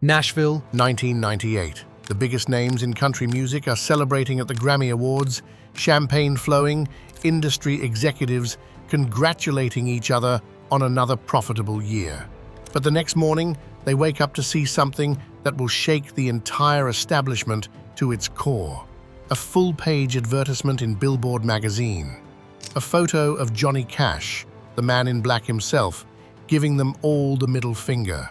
Nashville, 1998. The biggest names in country music are celebrating at the Grammy Awards, champagne flowing, industry executives congratulating each other on another profitable year. But the next morning, they wake up to see something that will shake the entire establishment to its core. A full-page advertisement in Billboard magazine. A photo of Johnny Cash, the man in black himself, giving them all the middle finger.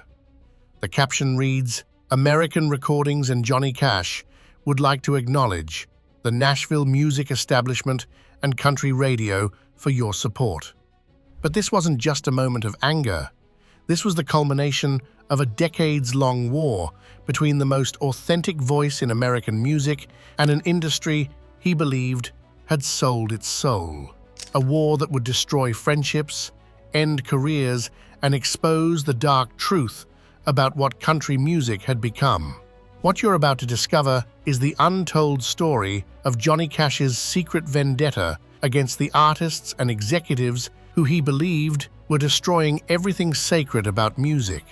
The caption reads, "American Recordings and Johnny Cash would like to acknowledge the Nashville music establishment and country radio for your support." But this wasn't just a moment of anger. This was the culmination of a decades-long war between the most authentic voice in American music and an industry he believed had sold its soul. A war that would destroy friendships, end careers, and expose the dark truth about what country music had become. What you're about to discover is the untold story of Johnny Cash's secret vendetta against the artists and executives who he believed were destroying everything sacred about music.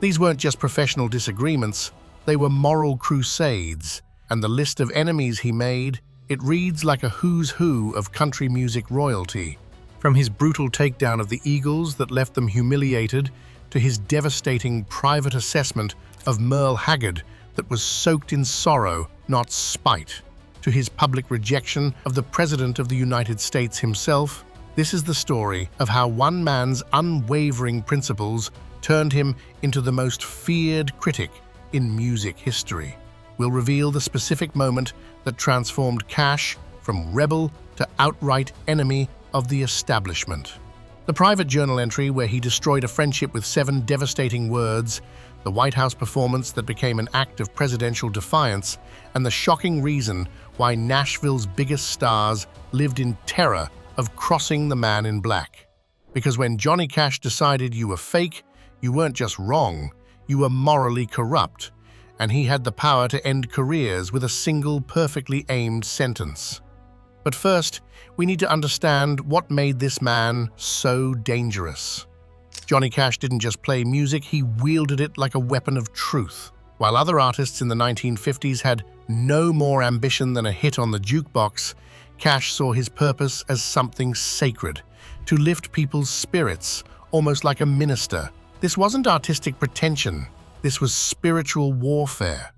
These weren't just professional disagreements, they were moral crusades, and the list of enemies he made, it reads like a who's who of country music royalty. From his brutal takedown of the Eagles that left them humiliated, to his devastating private assessment of Merle Haggard that was soaked in sorrow, not spite, to his public rejection of the President of the United States himself, this is the story of how one man's unwavering principles turned him into the most feared critic in music history. We'll reveal the specific moment that transformed Cash from rebel to outright enemy of the establishment. The private journal entry where he destroyed a friendship with 7 devastating words, the White House performance that became an act of presidential defiance, and the shocking reason why Nashville's biggest stars lived in terror of crossing the man in black. Because when Johnny Cash decided you were fake, you weren't just wrong, you were morally corrupt, and he had the power to end careers with a single perfectly aimed sentence. But first, we need to understand what made this man so dangerous. Johnny Cash didn't just play music, he wielded it like a weapon of truth. While other artists in the 1950s had no more ambition than a hit on the jukebox, Cash saw his purpose as something sacred, to lift people's spirits, almost like a minister. This wasn't artistic pretension, this was spiritual warfare.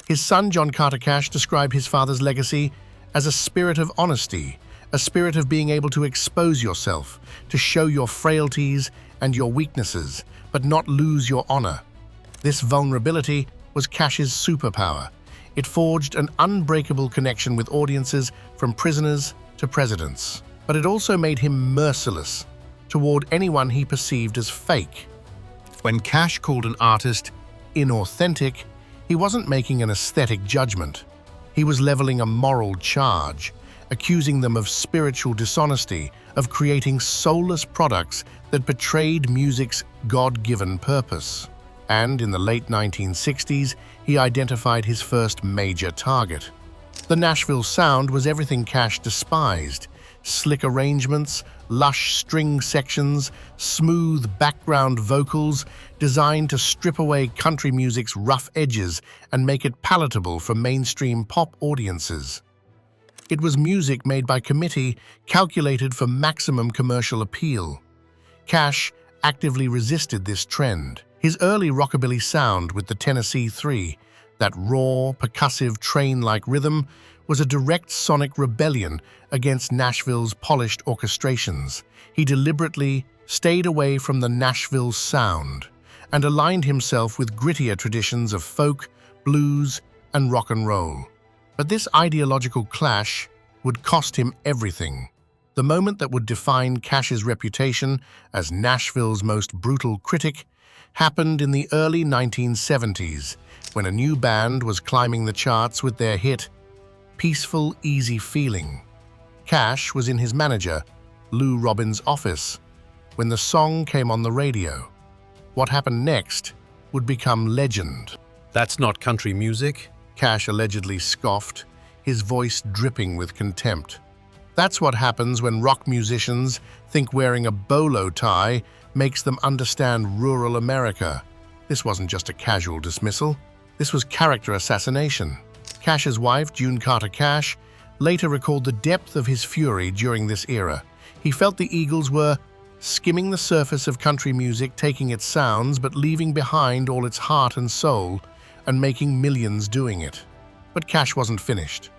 His son, John Carter Cash, described his father's legacy as a spirit of honesty, a spirit of being able to expose yourself, to show your frailties and your weaknesses, but not lose your honor. This vulnerability was Cash's superpower. It forged an unbreakable connection with audiences from prisoners to presidents. But it also made him merciless toward anyone he perceived as fake. When Cash called an artist inauthentic, he wasn't making an aesthetic judgment. He was leveling a moral charge, accusing them of spiritual dishonesty, of creating soulless products that betrayed music's God-given purpose. And in the late 1960s, he identified his first major target. The Nashville sound was everything Cash despised. Slick arrangements, lush string sections, smooth background vocals designed to strip away country music's rough edges and make it palatable for mainstream pop audiences. It was music made by committee, calculated for maximum commercial appeal. Cash actively resisted this trend. His early rockabilly sound with the Tennessee 3, that raw, percussive train-like rhythm, was a direct sonic rebellion against Nashville's polished orchestrations. He deliberately stayed away from the Nashville sound and aligned himself with grittier traditions of folk, blues, and rock and roll. But this ideological clash would cost him everything. The moment that would define Cash's reputation as Nashville's most brutal critic happened in the early 1970s, when a new band was climbing the charts with their hit, Peaceful, Easy Feeling. Cash was in his manager, Lou Robin's office, when the song came on the radio. What happened next would become legend. "That's not country music," Cash allegedly scoffed, his voice dripping with contempt. That's what happens when rock musicians think wearing a bolo tie makes them understand rural America. This wasn't just a casual dismissal. This was character assassination. Cash's wife, June Carter Cash, later recalled the depth of his fury during this era. He felt the Eagles were skimming the surface of country music, taking its sounds but leaving behind all its heart and soul, and making millions doing it. But Cash wasn't finished.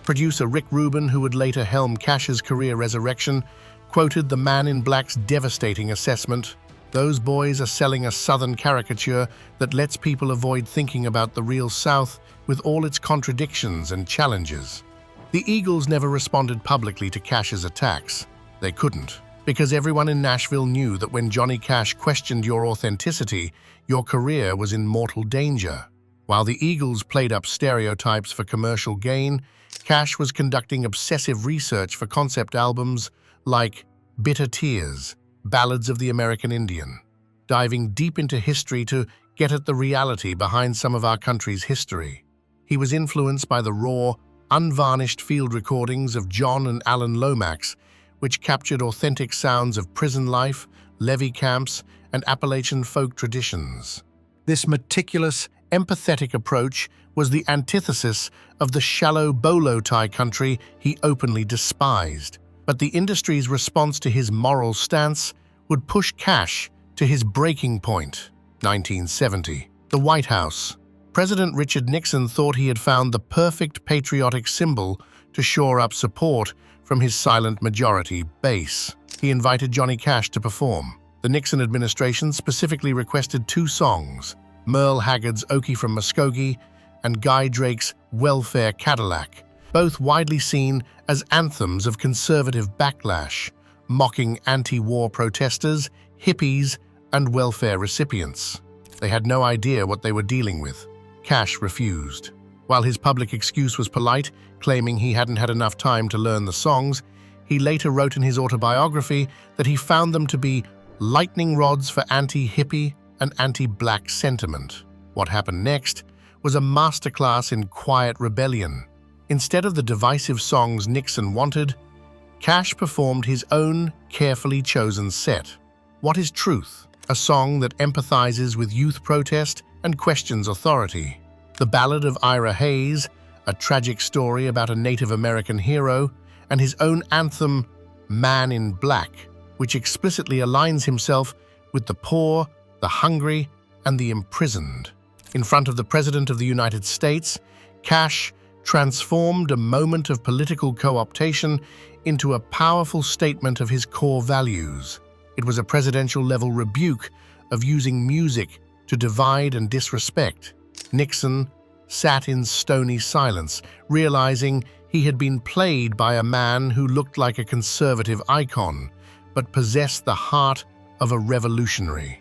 Producer Rick Rubin, who would later helm Cash's career resurrection, quoted the Man in Black's devastating assessment: "Those boys are selling a Southern caricature that lets people avoid thinking about the real South with all its contradictions and challenges." The Eagles never responded publicly to Cash's attacks. They couldn't, because everyone in Nashville knew that when Johnny Cash questioned your authenticity, your career was in mortal danger. While the Eagles played up stereotypes for commercial gain, Cash was conducting obsessive research for concept albums like Bitter Tears, Ballads of the American Indian, diving deep into history to get at the reality behind some of our country's history. He was influenced by the raw, unvarnished field recordings of John and Alan Lomax, which captured authentic sounds of prison life, levee camps, and Appalachian folk traditions. This meticulous, empathetic approach was the antithesis of the shallow bolo tie country he openly despised. But the industry's response to his moral stance would push Cash to his breaking point. 1970. The White House. President Richard Nixon thought he had found the perfect patriotic symbol to shore up support from his silent majority base. He invited Johnny Cash to perform. The Nixon administration specifically requested two songs: Merle Haggard's Okie from Muskogee and Guy Drake's Welfare Cadillac, both widely seen as anthems of conservative backlash, mocking anti-war protesters, hippies, and welfare recipients. They had no idea what they were dealing with. Cash refused. While his public excuse was polite, claiming he hadn't had enough time to learn the songs, he later wrote in his autobiography that he found them to be lightning rods for anti-hippie and anti-black sentiment. What happened next was a masterclass in quiet rebellion. Instead of the divisive songs Nixon wanted, Cash performed his own carefully chosen set. What is Truth? A song that empathizes with youth protest and questions authority. The Ballad of Ira Hayes, a tragic story about a Native American hero, and his own anthem, Man in Black, which explicitly aligns himself with the poor, the hungry, and the imprisoned. In front of the President of the United States, Cash transformed a moment of political co-optation into a powerful statement of his core values. It was a presidential-level rebuke of using music to divide and disrespect. Nixon sat in stony silence, realizing he had been played by a man who looked like a conservative icon, but possessed the heart of a revolutionary.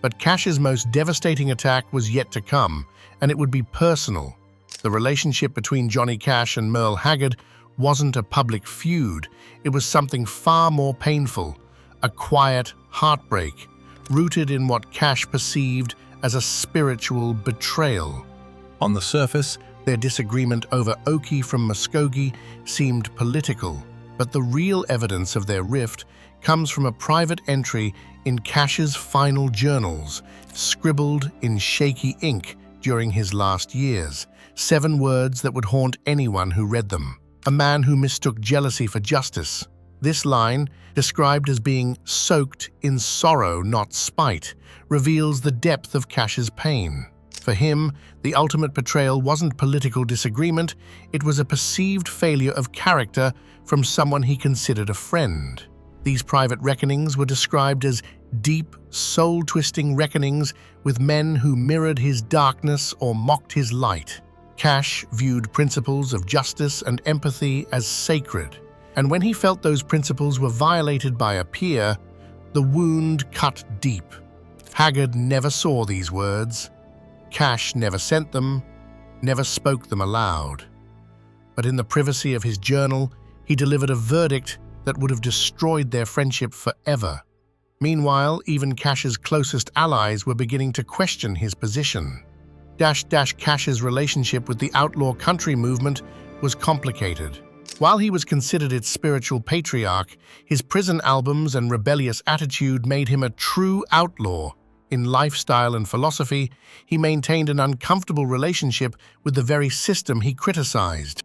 But Cash's most devastating attack was yet to come, and it would be personal. The relationship between Johnny Cash and Merle Haggard wasn't a public feud. It was something far more painful, a quiet heartbreak, rooted in what Cash perceived as a spiritual betrayal. On the surface, their disagreement over Okie from Muskogee seemed political, but the real evidence of their rift comes from a private entry in Cash's final journals, scribbled in shaky ink during his last years, 7 words that would haunt anyone who read them. A man who mistook jealousy for justice. This line, described as being soaked in sorrow, not spite, reveals the depth of Cash's pain. For him, the ultimate betrayal wasn't political disagreement, it was a perceived failure of character from someone he considered a friend. These private reckonings were described as deep, soul-twisting reckonings with men who mirrored his darkness or mocked his light. Cash viewed principles of justice and empathy as sacred, and when he felt those principles were violated by a peer, the wound cut deep. Haggard never saw these words. Cash never sent them, never spoke them aloud. But in the privacy of his journal, he delivered a verdict that would have destroyed their friendship forever. Meanwhile, even Cash's closest allies were beginning to question his position. Cash's relationship with the outlaw country movement was complicated. While he was considered its spiritual patriarch, his prison albums and rebellious attitude made him a true outlaw. in lifestyle and philosophy, he maintained an uncomfortable relationship with the very system he criticized.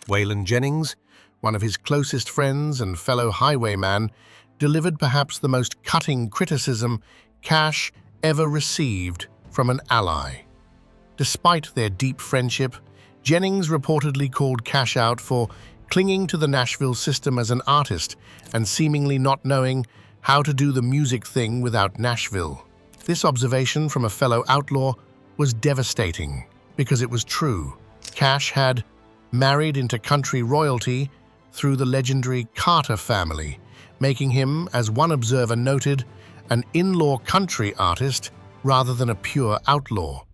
Waylon Jennings, one of his closest friends and fellow highwayman, delivered perhaps the most cutting criticism Cash ever received from an ally. Despite their deep friendship, Jennings reportedly called Cash out for clinging to the Nashville system as an artist and seemingly not knowing how to do the music thing without Nashville. This observation from a fellow outlaw was devastating because it was true. Cash had married into country royalty through the legendary Carter family, making him, as one observer noted, an in-law country artist rather than a pure outlaw.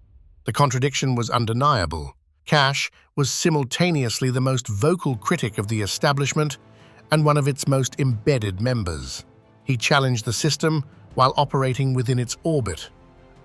The contradiction was undeniable. Cash was simultaneously the most vocal critic of the establishment and one of its most embedded members. He challenged the system while operating within its orbit,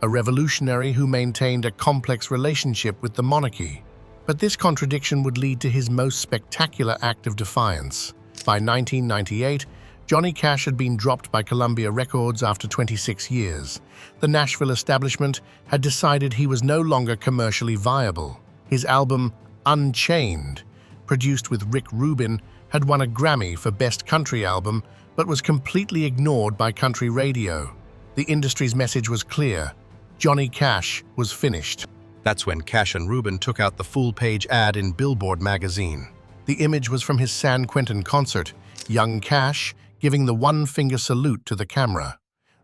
a revolutionary who maintained a complex relationship with the monarchy. But this contradiction would lead to his most spectacular act of defiance. By 1998, Johnny Cash had been dropped by Columbia Records after 26 years. The Nashville establishment had decided he was no longer commercially viable. His album, Unchained, produced with Rick Rubin, had won a Grammy for Best Country Album, but was completely ignored by country radio. The industry's message was clear: Johnny Cash was finished. That's when Cash and Rubin took out the full-page ad in Billboard magazine. The image was from his San Quentin concert, young Cash giving the one-finger salute to the camera.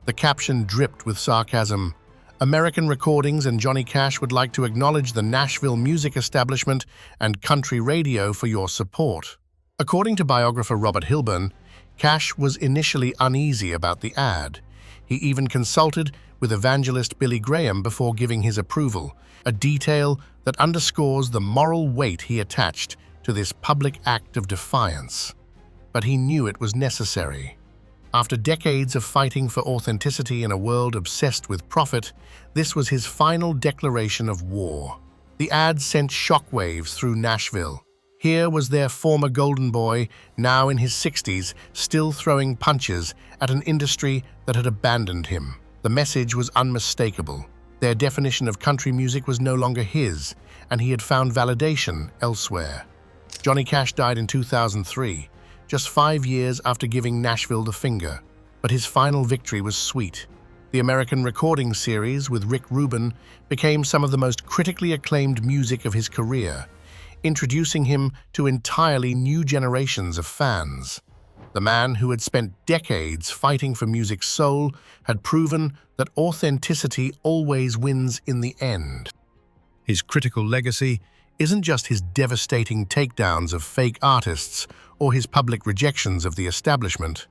The caption dripped with sarcasm. American Recordings and Johnny Cash would like to acknowledge the Nashville music establishment and country radio for your support. According to biographer Robert Hilburn, Cash was initially uneasy about the ad. He even consulted with evangelist Billy Graham before giving his approval, a detail that underscores the moral weight he attached to this public act of defiance. But he knew it was necessary. After decades of fighting for authenticity in a world obsessed with profit, this was his final declaration of war. The ad sent shockwaves through Nashville. Here was their former golden boy, now in his 60s, still throwing punches at an industry that had abandoned him. The message was unmistakable. Their definition of country music was no longer his, and he had found validation elsewhere. Johnny Cash died in 2003. Just 5 years after giving Nashville the finger. But his final victory was sweet. The American Recording series with Rick Rubin became some of the most critically acclaimed music of his career, introducing him to entirely new generations of fans. The man who had spent decades fighting for music's soul had proven that authenticity always wins in the end. His critical legacy isn't just his devastating takedowns of fake artists or his public rejections of the establishment.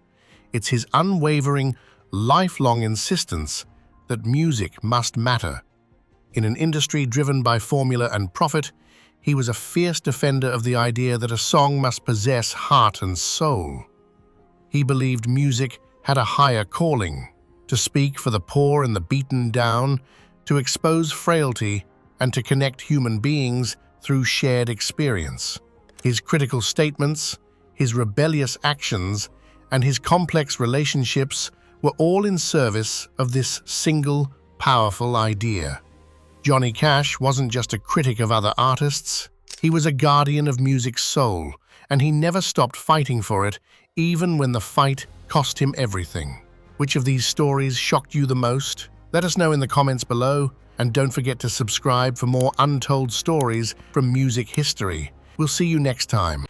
It's his unwavering, lifelong insistence that music must matter. In an industry driven by formula and profit, he was a fierce defender of the idea that a song must possess heart and soul. He believed music had a higher calling, to speak for the poor and the beaten down, to expose frailty, and to connect human beings through shared experience. His critical statements, his rebellious actions, and his complex relationships were all in service of this single, powerful idea. Johnny Cash wasn't just a critic of other artists, he was a guardian of music's soul, and he never stopped fighting for it, even when the fight cost him everything. Which of these stories shocked you the most? Let us know in the comments below, and don't forget to subscribe for more untold stories from music history. We'll see you next time.